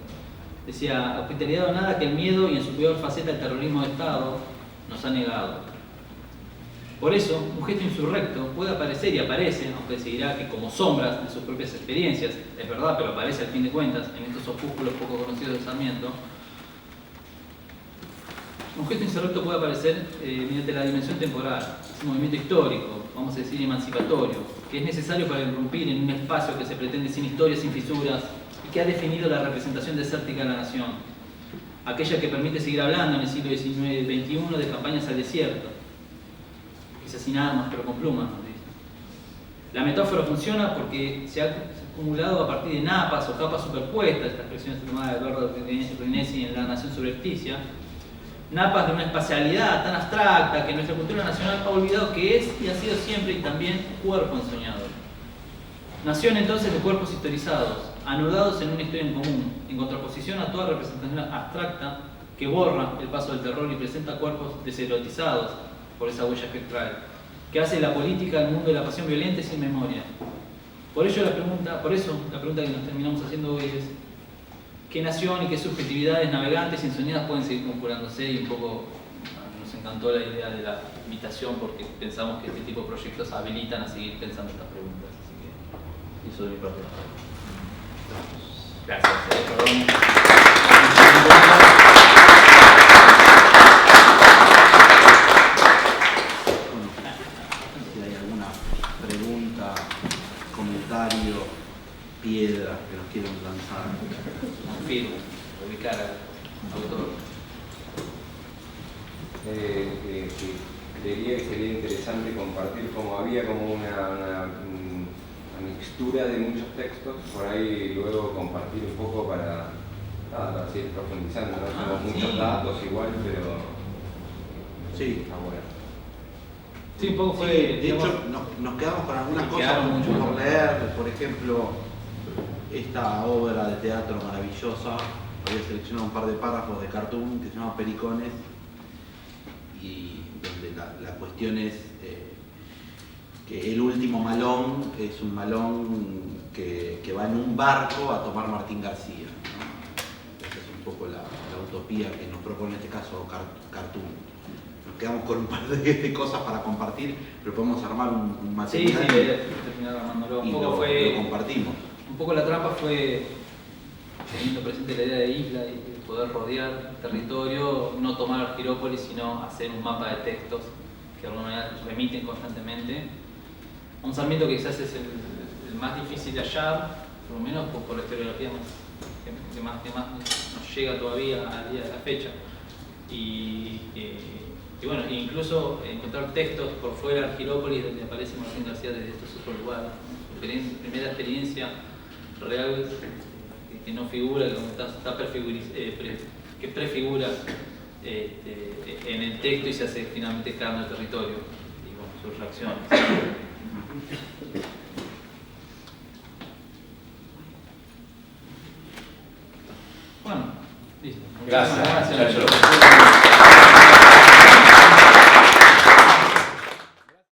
Decía, hospitalidad donada que el miedo y en su peor faceta el terrorismo de Estado nos ha negado. Por eso, un gesto insurrecto puede aparecer y aparece, aunque se dirá que como sombras de sus propias experiencias, es verdad, pero aparece al fin de cuentas en estos opúsculos poco conocidos de Sarmiento. Un gesto insurrecto puede aparecer mediante la dimensión temporal, ese movimiento histórico, vamos a decir emancipatorio, que es necesario para irrumpir en un espacio que se pretende sin historias, sin fisuras, y que ha definido la representación desértica de la nación, aquella que permite seguir hablando en el siglo XIX y XXI de campañas al desierto, quizás sin armas, pero con plumas, nos dice. La metáfora funciona porque se ha acumulado a partir de napas o capas superpuestas, esta expresión extremada de Eduardo Rinesi en La Nación Subrepticia, napas de una espacialidad tan abstracta que nuestra cultura nacional ha olvidado que es y ha sido siempre y también cuerpo ensoñador. Nación entonces de cuerpos historizados, anudados en una historia en común, en contraposición a toda representación abstracta que borra el paso del terror y presenta cuerpos deserotizados por esa huella espectral, que hace la política el mundo de la pasión violenta y sin memoria. Por eso la pregunta que nos terminamos haciendo hoy es: ¿qué nación y qué subjetividades navegantes y ensoñadas pueden seguir conjurándose? Y un poco nos encantó la idea de la invitación porque pensamos que este tipo de proyectos habilitan a seguir pensando estas preguntas. Así que eso de mi parte. Gracias. Si hay alguna pregunta, comentario, piedra que nos quieran lanzar. Confirmo, ubicar al autor. Creería que sería interesante compartir, como había como una mixtura de muchos textos, por ahí luego compartir un poco para seguir profundizando. No tenemos muchos datos igual, pero Sí. está bueno. Sí, un poco fue. De hecho, nos quedamos con algunas cosas por leer. Por ejemplo, esta obra de teatro maravillosa. Había seleccionado un par de párrafos de Cartoon que se llama Pericones, y donde la cuestión es que el último malón es un malón que va en un barco a tomar Martín García, ¿no? Esa es un poco la utopía que nos propone en este caso Cartoon. Nos quedamos con un par de cosas para compartir, pero podemos armar un material terminar armándolo. y Un poco lo compartimos. Un poco la trampa fue teniendo presente la idea de isla y de poder rodear territorio, no tomar Argirópolis, sino hacer un mapa de textos que de alguna manera remiten constantemente. Un Sarmiento que quizás es el más difícil de hallar, por lo menos por la historiografía que más nos llega todavía al día de la fecha. Y bueno, incluso encontrar textos por fuera de Argirópolis donde aparece Martín García desde estos otros lugares. Primera experiencia real que no figura, que prefigura en el texto y se hace finalmente carne al territorio, digo, sus reacciones. Bueno, listo. Gracias. Muchísimas gracias.